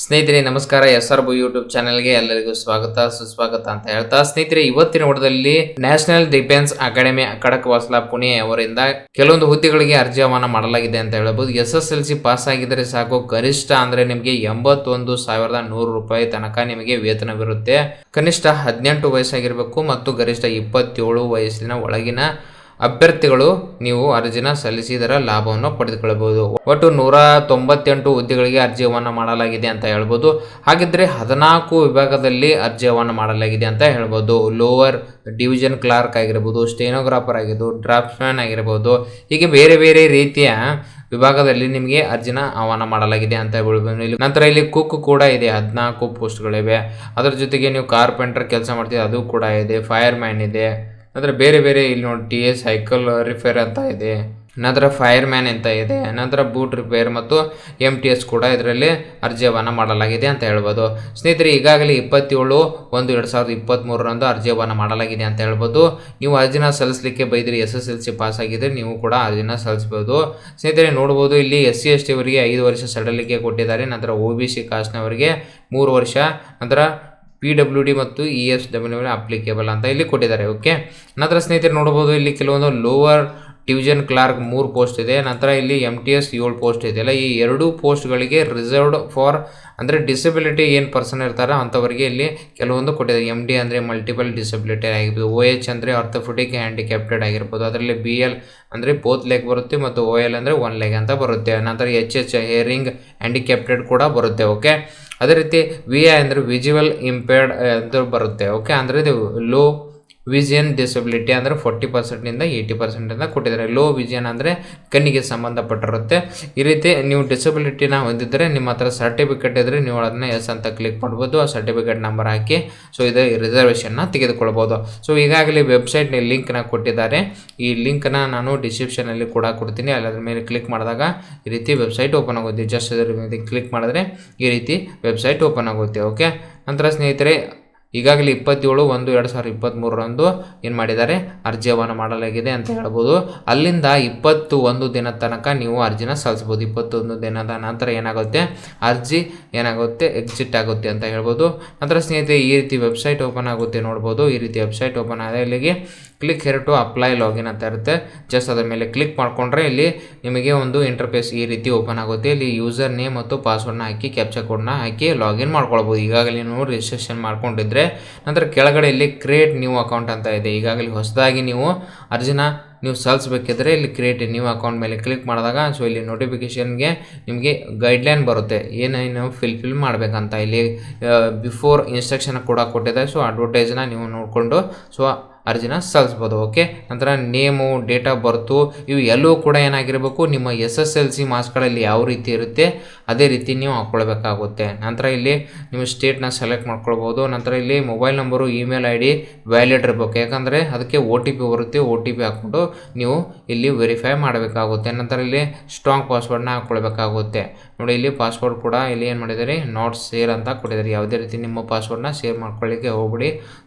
ಸ್ನೇಹಿತರೆ ನಮಸ್ಕಾರ. SR YouTube ಚಾನೆಲ್ಗೆ ಎಲ್ಲರಿಗೂ ಸ್ವಾಗತ ಸುಸ್ವಾಗತ ಅಂತ ಹೇಳ್ತಾ, ಸ್ನೇಹಿತರೆ ಇವತ್ತಿನ ವಿಡಿಯೋದಲ್ಲಿ national defence academy Khadakwasla Pune ಅವರಿಂದ ಕೆಲವೊಂದು ಹುದ್ದೆಗಳಿಗೆ ಅರ್ಜಿ ಆಹ್ವಾನ ಮಾಡಲಾಗಿದೆ ಅಂತ ಹೇಳಬಹುದು. SSLC ಪಾಸ್ ಆಗಿದ್ರೆ ಸಾಕು, ಗರಿಷ್ಠ ಅಂದ್ರೆ ನಿಮಗೆ 81,100 ರೂಪಾಯಿ ತನಕ ನಿಮಗೆ ವೇತನವಿರುತ್ತೆ. ಕನಿಷ್ಠ 18 ವಯಸ್ಸಾಗಿರಬೇಕು ಮತ್ತು ಗರಿಷ್ಠ 27 ವಯಸ್ಸಿನ ಒಳಗಿನ ಅಭ್ಯರ್ಥಿಗಳು ನೀವು ಅರ್ಜಿನ ಸಲ್ಲಿಸಿದರ ಲಾಭವನ್ನು ಪಡೆದುಕೊಳ್ಳಬಹುದು. ಒಟ್ಟು 198 ಹುದ್ದೆಗಳಿಗೆ ಅರ್ಜಿ ಆಹ್ವಾನ ಮಾಡಲಾಗಿದೆ ಅಂತ ಹೇಳ್ಬೋದು. ಹಾಗಿದ್ರೆ 14 ವಿಭಾಗದಲ್ಲಿ ಅರ್ಜಿ ಆಹ್ವಾನ ಮಾಡಲಾಗಿದೆ ಅಂತ ಹೇಳ್ಬೋದು. ಲೋವರ್ ಡಿವಿಷನ್ ಕ್ಲಾರ್ಕ್ ಆಗಿರ್ಬೋದು, ಸ್ಟೆನೋಗ್ರಾಫರ್ ಆಗಿರ್ಬೋದು, ಡ್ರಾಫ್ಟ್ಸ್ಮನ್ ಆಗಿರ್ಬೋದು, ಹೀಗೆ ಬೇರೆ ಬೇರೆ ರೀತಿಯ ವಿಭಾಗದಲ್ಲಿ ನಿಮಗೆ ಅರ್ಜಿನ ಆಹ್ವಾನ ಮಾಡಲಾಗಿದೆ ಅಂತ ಹೇಳ್ಬೋದು. ನಂತರ ಇಲ್ಲಿ ಕುಕ್ ಕೂಡ ಇದೆ, 14 ಪೋಸ್ಟ್ಗಳಿವೆ. ಅದರ ಜೊತೆಗೆ ನೀವು ಕಾರ್ಪೆಂಟರ್ ಕೆಲಸ ಮಾಡ್ತೀವಿ ಅದು ಕೂಡ ಇದೆ, ಫೈರ್ ಮ್ಯಾನ್ ಇದೆ. ನಂತರ ಬೇರೆ ಬೇರೆ ಇಲ್ಲಿ ನೋಡಿ TS ಸೈಕಲ್ ರಿಪೇರ್ ಅಂತ ಇದೆ, ನಂತರ ಫೈರ್ ಮ್ಯಾನ್ ಅಂತ ಇದೆ, ನಂತರ ಬೂಟ್ ರಿಪೇರ್ ಮತ್ತು MTS ಕೂಡ ಇದರಲ್ಲಿ ಅರ್ಜಿ ಆಹ್ವಾನ ಮಾಡಲಾಗಿದೆ ಅಂತ ಹೇಳ್ಬೋದು. ಸ್ನೇಹಿತರೆ ಈಗಾಗಲೇ 27/1/2023 ಅರ್ಜಿ ಆಹ್ವಾನ ಮಾಡಲಾಗಿದೆ ಅಂತ ಹೇಳ್ಬೋದು. ನೀವು ಅರ್ಜಿನ ಸಲ್ಲಿಸಲಿಕ್ಕೆ ಬೈದ್ರಿ SSLC ಪಾಸ್ ಆಗಿದ್ರೆ ನೀವು ಕೂಡ ಅರ್ಜಿನ ಸಲ್ಲಿಸಬಹುದು. ಸ್ನೇಹಿತರೆ ನೋಡ್ಬೋದು ಇಲ್ಲಿ SC ST ಅವರಿಗೆ 5 ವರ್ಷ ಸಡಲಿಕೆ ಕೊಟ್ಟಿದ್ದಾರೆ. ನಂತರ OBC ಕಾಸ್ಟ್ನವರಿಗೆ 3 ವರ್ಷ, ನಂತರ PWD ಮತ್ತು ESW ಅಪ್ಲಿಕೇಬಲ್ ಅಂತ ಇಲ್ಲಿ ಕೊಟ್ಟಿದ್ದಾರೆ. ಓಕೆ, ನಂತರ ಸ್ನೇಹಿತರೆ ನೋಡಬಹುದು ಇಲ್ಲಿ ಕೆಲವೊಂದು ಲೋವರ್ ಡಿವಿಷನ್ ಕ್ಲಾರ್ಕ್ 3 ಪೋಸ್ಟ್ ಇದೆ. ನಂತರ ಇಲ್ಲಿ MTS 7 ಪೋಸ್ಟ್ ಇದೆಯಲ್ಲ, ಈ 2 ಪೋಸ್ಟ್ಗಳಿಗೆ ರಿಸರ್ವ್ಡ್ ಫಾರ್ ಅಂದರೆ ಡಿಸಬಿಲಿಟಿ ಏನು ಪರ್ಸನ್ ಇರ್ತಾರೆ ಅಂಥವರಿಗೆ ಇಲ್ಲಿ ಕೆಲವೊಂದು ಕೊಟ್ಟಿದ್ದಾರೆ. MD ಅಂದರೆ ಮಲ್ಟಿಪಲ್ ಡಿಸಬಿಲಿಟಿ ಆಗಿರ್ಬೋದು, OH ಅಂದರೆ ಆರ್ಥೋಪೆಡಿಕ್ ಹ್ಯಾಂಡಿಕ್ಯಾಪ್ಟೆಡ್ ಆಗಿರ್ಬೋದು, ಅದರಲ್ಲಿ BL ಅಂದರೆ ಬೋತ್ ಲೆಗ್ ಬರುತ್ತೆ ಮತ್ತು OL ಅಂದರೆ 1 ಲೆಗ್ ಅಂತ ಬರುತ್ತೆ. ನಂತರ HH ಹೇರಿಂಗ್ ಹ್ಯಾಂಡಿಕ್ಯಾಪ್ಟೆಡ್ ಕೂಡ ಬರುತ್ತೆ. ಓಕೆ, ಅದೇ ರೀತಿ VI ಅಂದರೆ ವಿಜುವಲ್ ಇಂಪೇರ್ಡ್ ಅಂತ ಬರುತ್ತೆ. ಓಕೆ, ಅಂದರೆ ಇದು ಲೋ ವಿಷನ್ ಡಿಸಬಿಲಿಟಿ ಅಂದರೆ 40%ನಿಂದ 80% ಕೊಟ್ಟಿದ್ದಾರೆ. ಲೋ ವಿಷನ್ ಅಂದರೆ ಕಣ್ಣಿಗೆ ಸಂಬಂಧಪಟ್ಟಿರುತ್ತೆ. ಈ ರೀತಿ ನೀವು ಡಿಸಬಿಲಿಟಿನ ಹೊಂದಿದ್ದರೆ ನಿಮ್ಮ ಹತ್ರ ಸರ್ಟಿಫಿಕೇಟ್ ಇದ್ದರೆ ನೀವು ಅದನ್ನ ಎಸ್ ಅಂತ ಕ್ಲಿಕ್ ಮಾಡ್ಬೋದು. ಆ ಸರ್ಟಿಫಿಕೇಟ್ ನಂಬರ್ ಹಾಕಿ ಇದು ರಿಸರ್ವೇಷನ್ನ ತೆಗೆದುಕೊಳ್ಬೋದು. ಈಗಾಗಲೇ ವೆಬ್ಸೈಟ್ನ ಲಿಂಕ್ನ ಕೊಟ್ಟಿದ್ದಾರೆ. ಈ ಲಿಂಕ್ನ ನಾನು ಡಿಸ್ಕ್ರಿಪ್ಷನಲ್ಲಿ ಕೂಡ ಕೊಡ್ತೀನಿ. ಅದ್ರ ಮೇಲೆ ಕ್ಲಿಕ್ ಮಾಡಿದಾಗ ಈ ರೀತಿ ವೆಬ್ಸೈಟ್ ಓಪನ್ ಆಗುತ್ತೆ. ಜಸ್ಟ್ ಅದರ ಮೇಲೆ ಕ್ಲಿಕ್ ಮಾಡಿದ್ರೆ ಈ ರೀತಿ ವೆಬ್ಸೈಟ್ ಓಪನ್ ಆಗುತ್ತೆ. ಓಕೆ, ನಂತರ ಸ್ನೇಹಿತರೆ ಈಗಾಗಲೇ 27/1/2023 ಏನು ಮಾಡಿದ್ದಾರೆ, ಅರ್ಜಿ ಆಹ್ವಾನ ಮಾಡಲಾಗಿದೆ ಅಂತ ಹೇಳ್ಬೋದು. ಅಲ್ಲಿಂದ 21 ದಿನ ತನಕ ನೀವು ಅರ್ಜಿನ ಸಲ್ಲಿಸ್ಬೋದು. 21 ದಿನದ ನಂತರ ಏನಾಗುತ್ತೆ, ಅರ್ಜಿ ಏನಾಗುತ್ತೆ, ಎಕ್ಸಿಟ್ ಆಗುತ್ತೆ ಅಂತ ಹೇಳ್ಬೋದು. ನಂತರ ಸ್ನೇಹಿತರೆ ಈ ರೀತಿ ವೆಬ್ಸೈಟ್ ಓಪನ್ ಆಗುತ್ತೆ ನೋಡ್ಬೋದು. ಈ ರೀತಿ ವೆಬ್ಸೈಟ್ ಓಪನ್ ಆದ ಇಲ್ಲಿಗೆ click here to apply login ಅಂತ ಇರುತ್ತೆ. ಜಸ್ಟ್ ಅದರ ಮೇಲೆ ಕ್ಲಿಕ್ ಮಾಡಿಕೊಂಡ್ರೆ ಇಲ್ಲಿ ನಿಮಗೆ ಒಂದು ಇಂಟರ್ಫೇಸ್ ಈ ರೀತಿ ಓಪನ್ ಆಗುತ್ತೆ. ಇಲ್ಲಿ ಯೂಸರ್ ನೇಮ್ ಮತ್ತು ಪಾಸ್ವರ್ಡ್ನ ಹಾಕಿ ಕ್ಯಾಪ್ಚಾ ಕೋಡ್ನ ಹಾಕಿ ಲಾಗಿನ್ ಮಾಡ್ಕೊಳ್ಬೋದು. ಈಗಾಗಲೇ ನೀವು ರಿಜಿಸ್ಟ್ರೇಷನ್ ಮಾಡ್ಕೊಂಡಿದ್ರೆ ನಂತರ ಕೆಳಗಡೆ ಇಲ್ಲಿ ಕ್ರಿಯೇಟ್ ನ್ಯೂ ಅಕೌಂಟ್ ಅಂತ ಇದೆ. ಈಗಾಗಲೇ ಹೊಸದಾಗಿ ನೀವು ಅರ್ಜಿನ ನೀವು ಸಲ್ಲಿಸಬೇಕಿದ್ರೆ ಇಲ್ಲಿ ಕ್ರಿಯೇಟ್ ನ್ಯೂ ಅಕೌಂಟ್ ಮೇಲೆ ಕ್ಲಿಕ್ ಮಾಡಿದಾಗ ಇಲ್ಲಿ ನೋಟಿಫಿಕೇಷನ್ಗೆ ನಿಮಗೆ ಗೈಡ್ಲೈನ್ ಬರುತ್ತೆ, ಏನೇನು ಫಿಲ್ ಮಾಡಬೇಕಂತ. ಇಲ್ಲಿ ಬಿಫೋರ್ ಇನ್ಸ್ಟ್ರಕ್ಷನ್ ಕೂಡ ಕೊಟ್ಟಿದೆ. ಅಡ್ವರ್ಟೈಸ್ನ ನೀವು ನೋಡಿಕೊಂಡು ಅರ್ಜಿನ ಸಲ್ಲಿಸ್ಬೋದು. ಓಕೆ, ನಂತರ ನೇಮು, ಡೇಟ್ ಆಫ್ ಬರ್ತು ಇವು ಎಲ್ಲವೂ ಕೂಡ ಏನಾಗಿರಬೇಕು, ನಿಮ್ಮ SSLC ಮಾರ್ಕ್ಸ್ಗಳಲ್ಲಿ ಯಾವ ರೀತಿ ಇರುತ್ತೆ ಅದೇ ರೀತಿ ನೀವು ಹಾಕ್ಕೊಳ್ಬೇಕಾಗುತ್ತೆ. ನಂತರ ಇಲ್ಲಿ ನೀವು ಸ್ಟೇಟ್ನ ಸೆಲೆಕ್ಟ್ ಮಾಡ್ಕೊಳ್ಬೋದು. ನಂತರ ಇಲ್ಲಿ mobile number, email ID valid ಇರಬೇಕು, ಯಾಕಂದರೆ ಅದಕ್ಕೆ OTP ಬರುತ್ತೆ. OTP ಹಾಕ್ಕೊಂಡು ನೀವು ಇಲ್ಲಿ ವೆರಿಫೈ ಮಾಡಬೇಕಾಗುತ್ತೆ. ನಂತರ ಇಲ್ಲಿ ಸ್ಟ್ರಾಂಗ್ ಪಾಸ್ವರ್ಡ್ನ ಹಾಕ್ಕೊಳ್ಬೇಕಾಗುತ್ತೆ. ನೋಡಿ ಇಲ್ಲಿ ಪಾಸ್ವರ್ಡ್ ಕೂಡ ಇಲ್ಲಿ ಏನು ಮಾಡಿದ್ದಾರೆ, ನಾಟ್ ಶೇರ್ ಅಂತ ಕೊಟ್ಟಿದ್ದಾರೆ. ಯಾವುದೇ ರೀತಿ ನಿಮ್ಮ ಪಾಸ್ವರ್ಡ್ನ ಶೇರ್ ಮಾಡ್ಕೊಳ್ಳಿಕ್ಕೆ ಹೋಗ್ಬಿಡಿ.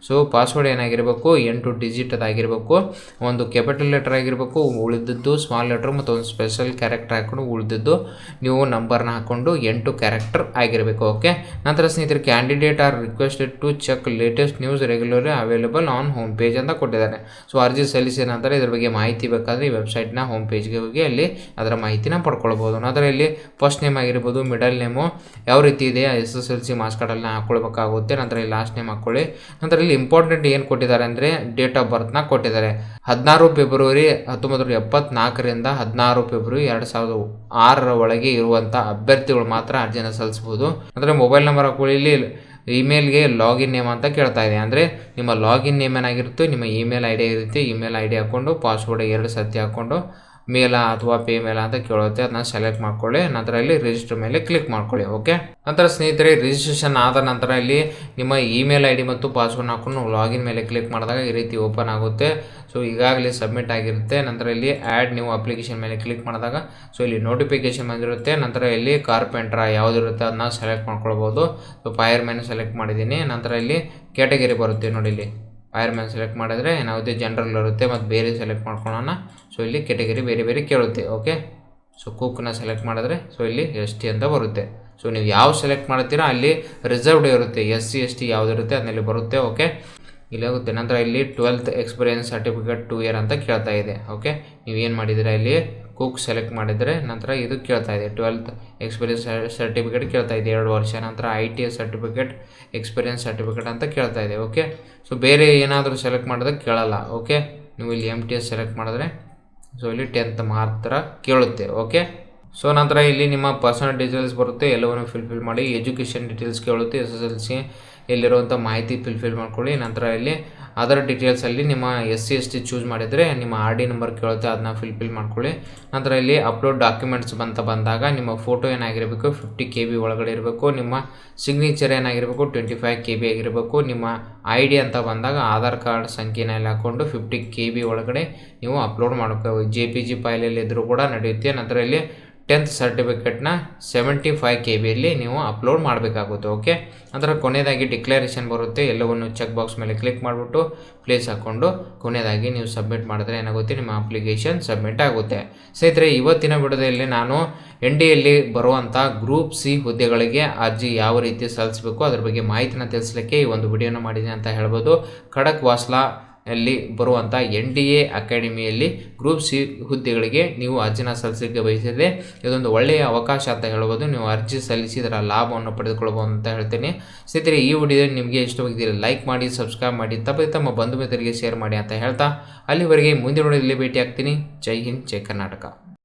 ಪಾಸ್ವರ್ಡ್ ಏನಾಗಿರಬೇಕು, 8 ಡಿಜಿಟ್ ಅದಾಗಿರಬೇಕು, ಒಂದು ಕ್ಯಾಪಿಟಲ್ ಲೆಟರ್ ಆಗಿರಬೇಕು, ಉಳಿದಿದ್ದು ಸ್ಮಾಲ್ ಲೆಟರ್ ಮತ್ತು ಒಂದು ಸ್ಪೆಷಲ್ ಕ್ಯಾರೆಕ್ಟರ್ ಹಾಕೊಂಡು ಉಳಿದಿದ್ದು ನೀವು ನಂಬರ್ನ ಹಾಕೊಂಡು 8 ಕ್ಯಾರೆಕ್ಟರ್ ಆಗಿರಬೇಕು. ಓಕೆ, ನಂತರ ಸ್ನೇಹಿತರೆ candidate are requested to check latest news regularly available on home page ಅಂತ ಕೊಟ್ಟಿದ್ದಾರೆ. ಅರ್ಜಿ ಸಲ್ಲಿಸಿದ ನಂತರ ಇದ್ರ ಬಗ್ಗೆ ಮಾಹಿತಿ ಬೇಕಾದರೆ ಈ ವೆಬ್ಸೈಟ್ನ ಹೋಮ್ ಪೇಜ್ಗೆ ಹೋಗಿ ಅಲ್ಲಿ ಅದರ ಮಾಹಿತಿನ ಪಡ್ಕೊಳ್ಬೋದು. ನಂತರ ಇಲ್ಲಿ ಫಸ್ಟ್ ನೇಮ್ ಆಗಿರ್ಬೋದು, ಮಿಡಲ್ ನೇಮು ಯಾವ ರೀತಿ ಇದೆ SSLC ಮಾರ್ಕ್ಸ್ ಕಾರ್ಡಲ್ಲಿ ಹಾಕ್ಕೊಳ್ಬೇಕಾಗುತ್ತೆ. ನಂತರ ಇಲ್ಲಿ ಲಾಸ್ಟ್ ನೇಮ್ ಹಾಕ್ಕೊಳ್ಳಿ. ನಂತರ ಇಲ್ಲಿ ಇಂಪಾರ್ಟೆಂಟ್ ಏನು ಕೊಟ್ಟಿದ್ದಾರೆ ಅಂದರೆ ಡೇಟ್ ಆಫ್ ಬರ್ತ್ನ ಕೊಟ್ಟಿದ್ದಾರೆ. 16 ಫೆಬ್ರವರಿ 1974ರಿಂದ 16 ಫೆಬ್ರವರಿ 2006 ಒಳಗೆ ಇರುವಂಥ ಅಭ್ಯರ್ಥಿಗಳು ಮಾತ್ರ ಅರ್ಜಿನ ಸಲ್ಲಿಸ್ಬೋದು. ಅಂದರೆ ಮೊಬೈಲ್ ನಂಬರ್ ಹಾಕೊಳ್ಳಿ. ಇಲ್ಲಿ ಇಮೇಲ್ಗೆ ಲಾಗಿನ್ ನೇಮ್ ಅಂತ ಕೇಳ್ತಾ ಇದೆ. ಅಂದರೆ ನಿಮ್ಮ ಲಾಗಿನ್ ನೇಮ್ ಏನಾಗಿರುತ್ತೆ, ನಿಮ್ಮ ಇಮೇಲ್ ID ಇರುತ್ತೆ. ಇಮೇಲ್ ID ಹಾಕ್ಕೊಂಡು ಪಾಸ್ವರ್ಡ್ 2 ಸತಿ ಹಾಕ್ಕೊಂಡು ಮೇಲ ಅಥವಾ ಪೇ ಮೇಲ ಅಂತ ಕೇಳುತ್ತೆ, ಅದನ್ನ ಸೆಲೆಕ್ಟ್ ಮಾಡ್ಕೊಳ್ಳಿ. ನಂತರ ಇಲ್ಲಿ ರಿಜಿಸ್ಟರ್ ಮೇಲೆ ಕ್ಲಿಕ್ ಮಾಡ್ಕೊಳ್ಳಿ. ಓಕೆ, ನಂತರ ಸ್ನೇಹಿತರೆ ರಿಜಿಸ್ಟ್ರೇಷನ್ ಆದ ನಂತರ ಇಲ್ಲಿ ನಿಮ್ಮ ಇಮೇಲ್ ID ಮತ್ತು ಪಾಸ್ವರ್ಡ್ ಹಾಕೊಂಡು ಲಾಗಿನ್ ಮೇಲೆ ಕ್ಲಿಕ್ ಮಾಡಿದಾಗ ಈ ರೀತಿ ಓಪನ್ ಆಗುತ್ತೆ. ಈಗಾಗಲೇ ಸಬ್ಮಿಟ್ ಆಗಿರುತ್ತೆ. ನಂತರ ಇಲ್ಲಿ ಆ್ಯಡ್ ನ್ಯೂ ಅಪ್ಲಿಕೇಶನ್ ಮೇಲೆ ಕ್ಲಿಕ್ ಮಾಡಿದಾಗ ಇಲ್ಲಿ ನೋಟಿಫಿಕೇಶನ್ ಬಂದಿರುತ್ತೆ. ನಂತರ ಇಲ್ಲಿ ಕಾರ್ಪೆಂಟ್ರ ಯಾವುದಿರುತ್ತೆ ಅದನ್ನ ಸೆಲೆಕ್ಟ್ ಮಾಡ್ಕೊಳ್ಬೋದು. ಫೈರ್ ಮ್ಯಾನ್ ಸೆಲೆಕ್ಟ್ ಮಾಡಿದ್ದೀನಿ. ನಂತರ ಇಲ್ಲಿ ಕ್ಯಾಟಗರಿ ಬರುತ್ತೆ ನೋಡಿ, ಇಲ್ಲಿ ಫೈರ್ ಮ್ಯಾನ್ ಸೆಲೆಕ್ಟ್ ಮಾಡಿದ್ರೆ ಯಾವುದೇ ಜನರಲ್ ಇರುತ್ತೆ ಮತ್ತು ಬೇರೆ ಸೆಲೆಕ್ಟ್ ಮಾಡ್ಕೊಳ್ಳೋಣ. ಇಲ್ಲಿ ಕ್ಯಾಟಗರಿ ಬೇರೆ ಬೇರೆ ಕೇಳುತ್ತೆ. ಓಕೆ, ಕುಕ್ನ ಸೆಲೆಕ್ಟ್ ಮಾಡಿದ್ರೆ ಇಲ್ಲಿ ST ಅಂತ ಬರುತ್ತೆ. ಸೊ ನೀವು ಯಾವ ಸೆಲೆಕ್ಟ್ ಮಾಡ್ತೀರಾ ಅಲ್ಲಿ ರಿಸರ್ವ್ಡ್ ಇರುತ್ತೆ, SC ST ಯಾವುದಿರುತ್ತೆ ಅದರಲ್ಲಿ ಬರುತ್ತೆ. ಓಕೆ, ಇಲ್ಲಿ ಹೋಗುತ್ತೆ. ನಂತರ ಇಲ್ಲಿ 12th ಎಕ್ಸ್ಪೀರಿಯನ್ಸ್ ಸರ್ಟಿಫಿಕೇಟ್ 2 ಇಯರ್ ಅಂತ ಕೇಳ್ತಾ ಇದೆ. ಓಕೆ, ನೀವೇನು ಮಾಡಿದ್ದೀರಾ ಇಲ್ಲಿ ಕುಕ್ ಸೆಲೆಕ್ಟ್ ಮಾಡಿದರೆ ನಂತರ ಇದು ಕೇಳ್ತಾ ಇದೆ 12th ಎಕ್ಸ್ಪೀರಿಯನ್ಸ್ ಸರ್ಟಿಫಿಕೇಟ್ ಕೇಳ್ತಾ ಇದೆ 2 ವರ್ಷ. ನಂತರ ITA ಸರ್ಟಿಫಿಕೇಟ್ ಎಕ್ಸ್ಪೀರಿಯನ್ಸ್ ಸರ್ಟಿಫಿಕೇಟ್ ಅಂತ ಕೇಳ್ತಾ ಇದೆ. ಓಕೆ, ಸೊ ಬೇರೆ ಏನಾದರೂ ಸೆಲೆಕ್ಟ್ ಮಾಡಿದ್ರೆ ಕೇಳಲ್ಲ. ಓಕೆ, ನೀವು ಇಲ್ಲಿ MTS ಸೆಲೆಕ್ಟ್ ಮಾಡಿದ್ರೆ ಸೊ ಇಲ್ಲಿ 10th ಮಾತ್ರ ಕೇಳುತ್ತೆ. ಓಕೆ, ಸೊ ನಂತರ ಇಲ್ಲಿ ನಿಮ್ಮ ಪರ್ಸನಲ್ ಡೀಟೇಲ್ಸ್ ಬರುತ್ತೆ, ಎಲ್ಲವನ್ನು ಫಿಲ್ ಮಾಡಿ. ಎಜುಕೇಷನ್ ಡೀಟೇಲ್ಸ್ ಕೇಳುತ್ತೆ, SSLC ಎಲ್ಲಿರುವಂಥ ಮಾಹಿತಿ ಫಿಲ್ ಮಾಡ್ಕೊಳ್ಳಿ. ನಂತರ ಇಲ್ಲಿ ಅದರ್ ಡೀಟೇಲ್ಸಲ್ಲಿ ನಿಮ್ಮ SC ST ಚೂಸ್ ಮಾಡಿದರೆ ನಿಮ್ಮ RD ನಂಬರ್ ಕೇಳುತ್ತೆ, ಅದನ್ನ ಫಿಲ್ ಮಾಡ್ಕೊಳ್ಳಿ. ನಂತರ ಇಲ್ಲಿ ಅಪ್ಲೋಡ್ ಡಾಕ್ಯುಮೆಂಟ್ಸ್ ಬಂದಾಗ ನಿಮ್ಮ ಫೋಟೋ ಏನಾಗಿರಬೇಕು 50 KB ಒಳಗಡೆ ಇರಬೇಕು, ನಿಮ್ಮ ಸಿಗ್ನೇಚರ್ ಏನಾಗಿರಬೇಕು 25 KB ಆಗಿರಬೇಕು. ನಿಮ್ಮ ID ಅಂತ ಬಂದಾಗ ಆಧಾರ್ ಕಾರ್ಡ್ ಸಂಖ್ಯೆನಲ್ಲಿ ಹಾಕ್ಕೊಂಡು 50 KB ಒಳಗಡೆ ನೀವು ಅಪ್ಲೋಡ್ ಮಾಡಬೇಕು. JPG ಫೈಲಲ್ಲಿ ಇದ್ದರೂ ಕೂಡ ನಡೆಯುತ್ತೆ. ನಂತರ ಇಲ್ಲಿ 10th ಸರ್ಟಿಫಿಕೇಟ್ನ 75 KBಯಲ್ಲಿ ನೀವು ಅಪ್ಲೋಡ್ ಮಾಡಬೇಕಾಗುತ್ತೆ. ಓಕೆ, ನಂತರ ಕೊನೆಯದಾಗಿ ಡಿಕ್ಲರೇಷನ್ ಬರುತ್ತೆ, ಎಲ್ಲವನ್ನು ಚೆಕ್ ಬಾಕ್ಸ್ ಮೇಲೆ ಕ್ಲಿಕ್ ಮಾಡಿಬಿಟ್ಟು ಪ್ಲೇಸ್ ಹಾಕ್ಕೊಂಡು ಕೊನೆಯದಾಗಿ ನೀವು ಸಬ್ಮಿಟ್ ಮಾಡಿದ್ರೆ ಏನಾಗುತ್ತೆ, ನಿಮ್ಮ ಅಪ್ಲಿಕೇಶನ್ ಸಬ್ಮಿಟ್ ಆಗುತ್ತೆ. ಸ್ನೇಹಿತರೆ, ಇವತ್ತಿನ ವಿಡಿಯೋದಲ್ಲಿ ನಾನು NDAಯಲ್ಲಿ ಬರುವಂಥ ಗ್ರೂಪ್ C ಹುದ್ದೆಗಳಿಗೆ ಅರ್ಜಿ ಯಾವ ರೀತಿ ಸಲ್ಲಿಸಬೇಕು ಅದ್ರ ಬಗ್ಗೆ ಮಾಹಿತಿನ ತಿಳಿಸಲಿಕ್ಕೆ ಈ ಒಂದು ವಿಡಿಯೋನ ಮಾಡಿದ್ದೀನಿ ಅಂತ ಹೇಳ್ಬೋದು. ಖಡಕ್ ವಾಸ್ಲಾ ಅಲ್ಲಿ ಬರುವಂಥ NDA ಅಕಾಡೆಮಿಯಲ್ಲಿ ಗ್ರೂಪ್ C ಹುದ್ದೆಗಳಿಗೆ ನೀವು ಅರ್ಜಿನ ಸಲ್ಲಿಸಲಿಕ್ಕೆ ಬಯಸಿದರೆ ಇದೊಂದು ಒಳ್ಳೆಯ ಅವಕಾಶ ಅಂತ ಹೇಳ್ಬೋದು. ನೀವು ಅರ್ಜಿ ಸಲ್ಲಿಸಿ ಇದರ ಲಾಭವನ್ನು ಪಡೆದುಕೊಳ್ಬೋದು ಅಂತ ಹೇಳ್ತೀನಿ. ಸ್ನೇಹಿತರೆ, ಈ ವಿಡಿಯೋ ನಿಮಗೆ ಇಷ್ಟವಾಗಿದ್ದರೆ ಲೈಕ್ ಮಾಡಿ, ಸಬ್ಸ್ಕ್ರೈಬ್ ಮಾಡಿ, ತಮ್ಮ ಬಂಧು ಮಿತ್ರರಿಗೆ ಶೇರ್ ಮಾಡಿ ಅಂತ ಹೇಳ್ತಾ ಅಲ್ಲಿವರೆಗೆ ಮುಂದಿನ ವಿಡಿಯೋದಲ್ಲಿ ಭೇಟಿ ಆಗ್ತೀನಿ. ಜೈ ಹಿಂದ್, ಜೈ ಕರ್ನಾಟಕ.